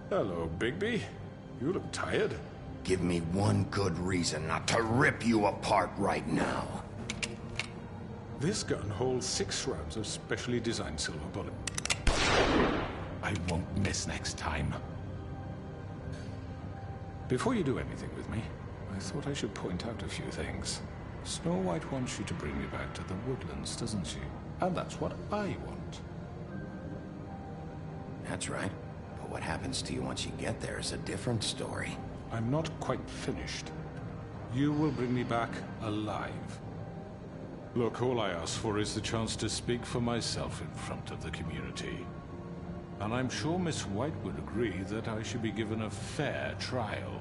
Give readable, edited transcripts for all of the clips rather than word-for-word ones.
Hello, Bigby. You look tired. Give me one good reason not to rip you apart right now. This gun holds 6 rounds of specially designed silver bullet. I won't miss next time. Before you do anything with me, I thought I should point out a few things. Snow White wants you to bring me back to the woodlands, doesn't she? And that's what I want. That's right. But what happens to you once you get there is a different story. I'm not quite finished. You will bring me back alive. Look, all I ask for is the chance to speak for myself in front of the community. And I'm sure Miss White would agree that I should be given a fair trial.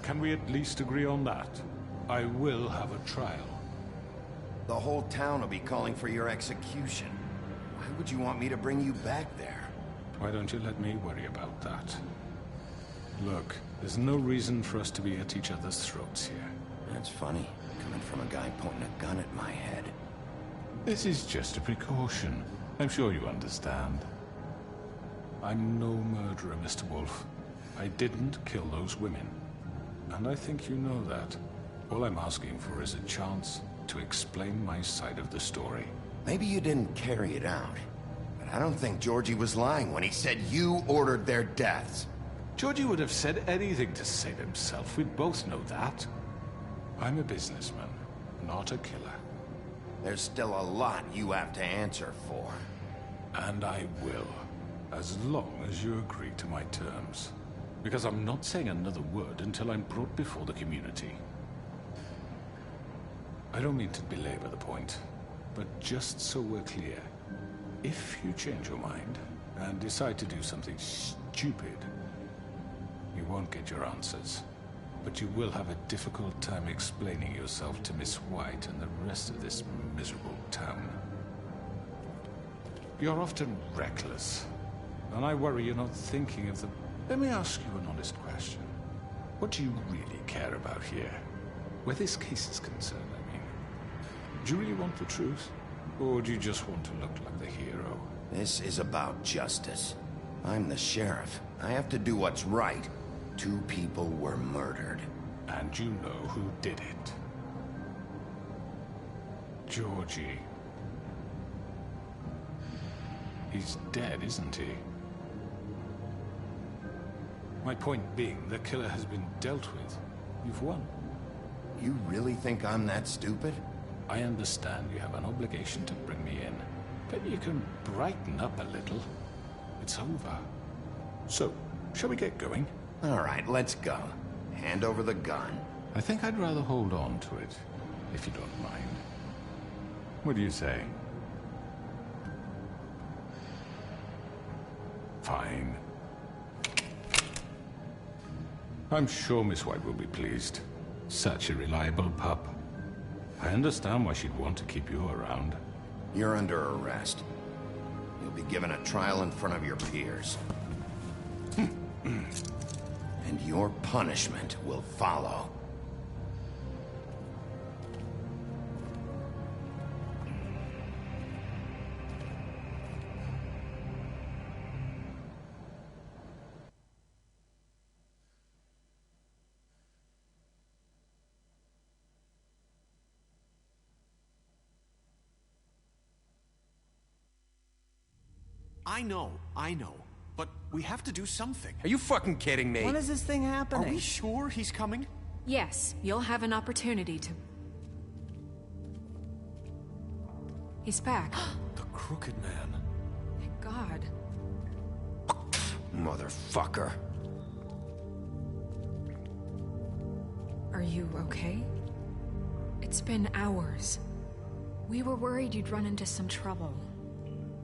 Can we at least agree on that? I will have a trial. The whole town will be calling for your execution. Why would you want me to bring you back there? Why don't you let me worry about that? Look, there's no reason for us to be at each other's throats here. That's funny, coming from a guy pointing a gun at my head. This is just a precaution. I'm sure you understand. I'm no murderer, Mr. Wolf. I didn't kill those women. And I think you know that. All I'm asking for is a chance to explain my side of the story. Maybe you didn't carry it out. But I don't think Georgie was lying when he said you ordered their deaths. Georgie would have said anything to save himself. We both know that. I'm a businessman, not a killer. There's still a lot you have to answer for. And I will, as long as you agree to my terms. Because I'm not saying another word until I'm brought before the community. I don't mean to belabor the point, but just so we're clear, if you change your mind and decide to do something stupid, you won't get your answers, but you will have a difficult time explaining yourself to Miss White and the rest of this miserable town. You're often reckless, and I worry you're not thinking of the... Let me ask you an honest question. What do you really care about here? Where this case is concerned, I mean. Do you really want the truth? Or do you just want to look like the hero? This is about justice. I'm the sheriff. I have to do what's right. 2 people were murdered. And you know who did it. Georgie. He's dead, isn't he? My point being, the killer has been dealt with. You've won. You really think I'm that stupid? I understand you have an obligation to bring me in, but you can brighten up a little. It's over. So, shall we get going? All right, let's go. Hand over the gun. I think I'd rather hold on to it, if you don't mind. What do you say? Fine. I'm sure Miss White will be pleased. Such a reliable pup. I understand why she'd want to keep you around. You're under arrest. You'll be given a trial in front of your peers. And your punishment will follow. I know. But we have to do something. Are you fucking kidding me? When is this thing happening? Are we sure he's coming? Yes, you'll have an opportunity to... He's back. The Crooked Man. Thank God. Motherfucker. Are you okay? It's been hours. We were worried you'd run into some trouble.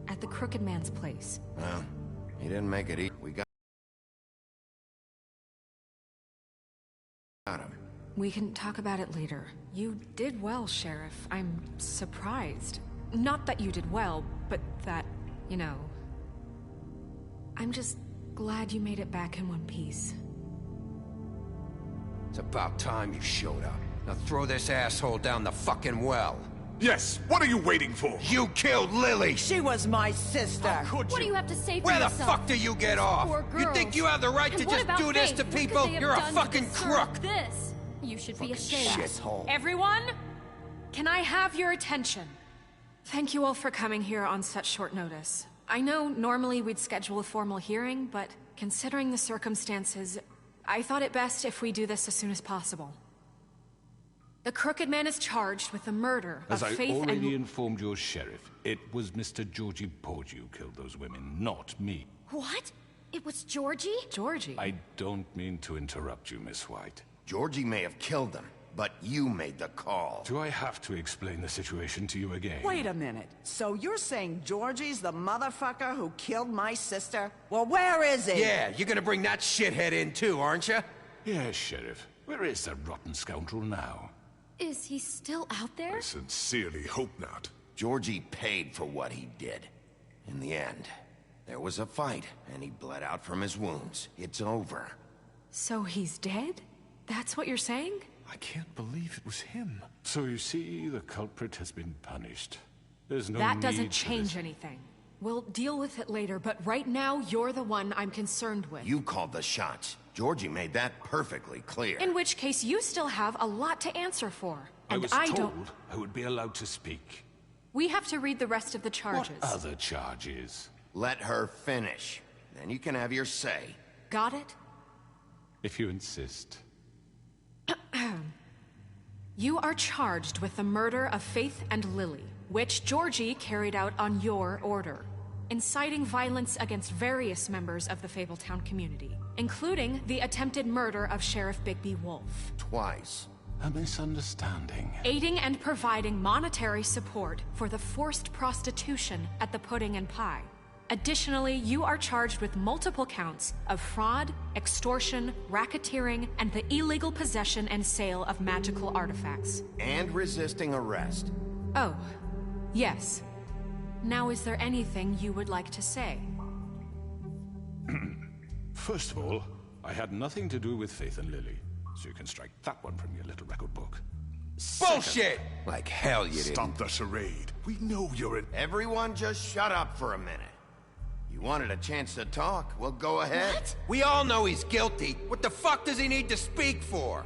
At the Crooked Man's place. Well, he didn't make it easy. We got him. We can talk about it later. You did well, Sheriff. I'm surprised. Not that you did well, but that, you know... I'm just glad you made it back in one piece. It's about time you showed up. Now throw this asshole down the fucking well. Yes, what are you waiting for? You killed Lily! She was my sister. How could What do you? you have to say for Where the yourself? fuck do you get off? Poor You think girls. you have the right And to what just about do this Faith? to What could people? they have You're a done to fucking deserve crook! This. You should be ashamed. Shithole. Everyone, can I have your attention? Thank you all for coming here on such short notice. I know normally we'd schedule a formal hearing, but considering the circumstances, I thought it best if we do this as soon as possible. The Crooked Man is charged with the murder As of I Faith already and... informed your sheriff, it was Mr. Georgie Porgy who killed those women, not me. What? It was Georgie? Georgie? I don't mean to interrupt you, Miss White. Georgie may have killed them, but you made the call. Do I have to explain the situation to you again? Wait a minute. So you're saying Georgie's the motherfucker who killed my sister? Well, where is he? Yeah, you're gonna bring that shithead in too, aren't you? Yes, Sheriff. Where is that rotten scoundrel now? Is he still out there? I sincerely hope not. Georgie paid for what he did. In the end, there was a fight, and he bled out from his wounds. It's over. So he's dead? That's what you're saying? I can't believe it was him. So you see, the culprit has been punished. There's no That need doesn't for change this. anything. We'll deal with it later, but right now, you're the one I'm concerned with. You called the shots. Georgie made that perfectly clear. In which case, you still have a lot to answer for. I And was I told don't... I would be allowed to speak. We have to read the rest of the charges. What other charges? Let her finish. Then you can have your say. Got it? If you insist. You are charged with the murder of Faith and Lily, which Georgie carried out on your order, inciting violence against various members of the Fabletown community, including the attempted murder of Sheriff Bigby Wolf. Twice. A misunderstanding. Aiding and providing monetary support for the forced prostitution at the Pudding and Pie. Additionally, you are charged with multiple counts of fraud, extortion, racketeering, and the illegal possession and sale of magical artifacts. And resisting arrest. Oh, yes. Now, is there anything you would like to say? First of all, I had nothing to do with Faith and Lily, so you can strike that one from your little record book. Bullshit! Like hell you didn't. Stop the charade. We know you're an... Everyone just shut up for a minute. You wanted a chance to talk? Well, go ahead. What? We all know he's guilty. What the fuck does he need to speak for?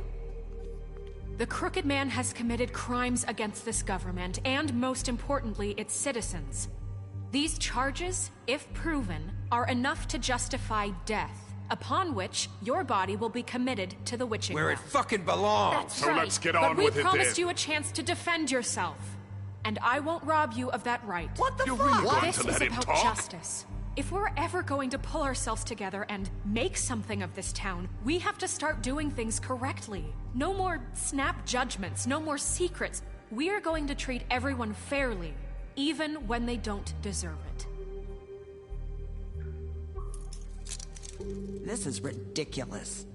The Crooked Man has committed crimes against this government, and most importantly, its citizens. These charges, if proven, are enough to justify death, upon which your body will be committed to the witching Where it well. fucking belongs. That's So right. let's get but on we with it promised then. you a chance to defend yourself, and I won't rob you of that right. What the You're fuck? really going This to is let him about talk? justice. If we're ever going to pull ourselves together and make something of this town, we have to start doing things correctly. No more snap judgments, no more secrets. We are going to treat everyone fairly, even when they don't deserve it. This is ridiculous.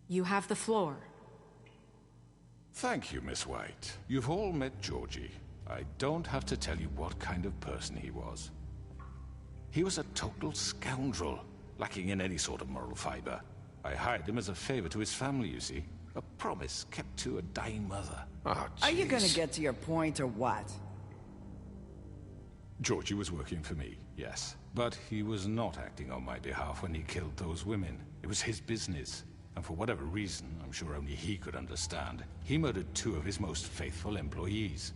You have the floor. Thank you, Miss White. You've all met Georgie. I don't have to tell you what kind of person he was. He was a total scoundrel, lacking in any sort of moral fiber. I hired him as a favor to his family, you see. A promise kept to a dying mother. Oh, Are you gonna jeez. get to your point or what? Georgie was working for me, yes. But he was not acting on my behalf when he killed those women. It was his business. And for whatever reason, I'm sure only he could understand, he murdered 2 of his most faithful employees.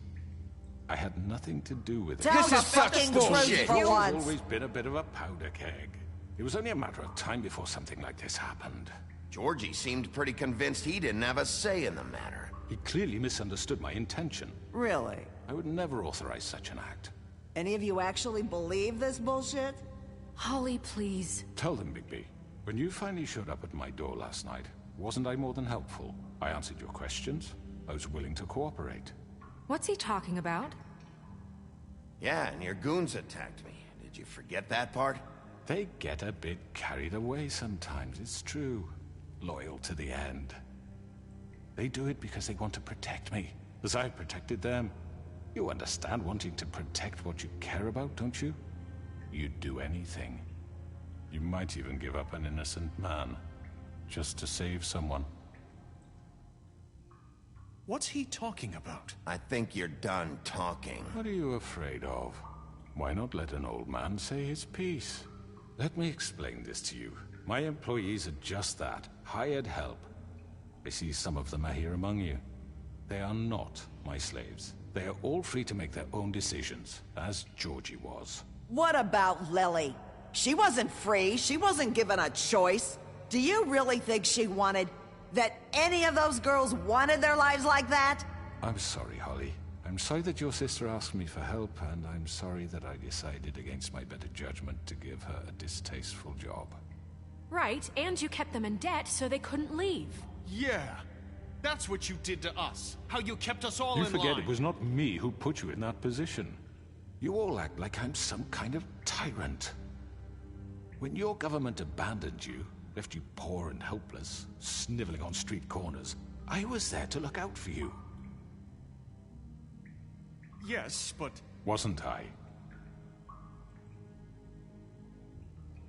I had nothing to do with it. Tell This the is such fucking bullshit. truth for You've once. always been a bit of a powder keg. It was only a matter of time before something like this happened. Georgie seemed pretty convinced he didn't have a say in the matter. He clearly misunderstood my intention. Really? I would never authorize such an act. Any of you actually believe this bullshit? Holly, please. Tell them, Bigby. When you finally showed up at my door last night, wasn't I more than helpful? I answered your questions. I was willing to cooperate. What's he talking about? Yeah, and your goons attacked me. Did you forget that part? They get a bit carried away sometimes, it's true. Loyal to the end. They do it because they want to protect me, as I've protected them. You understand wanting to protect what you care about, don't you? You'd do anything. You might even give up an innocent man, just to save someone. What's he talking about? I think you're done talking. What are you afraid of? Why not let an old man say his piece? Let me explain this to you. My employees are just that, hired help. I see some of them are here among you. They are not my slaves. They are all free to make their own decisions, as Georgie was. What about Lily? She wasn't free. She wasn't given a choice. Do you really think she wanted... that any of those girls wanted their lives like that? I'm sorry, Holly. I'm sorry that your sister asked me for help, and I'm sorry that I decided against my better judgment to give her a distasteful job. Right, and you kept them in debt so they couldn't leave. Yeah, that's what you did to us. How you kept us all in line. You forget it was not me who put you in that position. You all act like I'm some kind of tyrant. When your government abandoned you, left you poor and helpless, sniveling on street corners, I was there to look out for you. Yes, but... Wasn't I?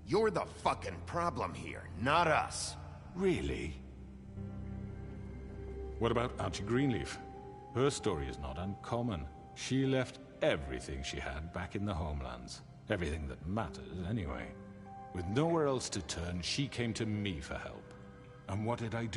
You're the fucking problem here, not us. Really? What about Auntie Greenleaf? Her story is not uncommon. She left everything she had back in the homelands. Everything that matters, anyway. With nowhere else to turn, she came to me for help. And what did I do?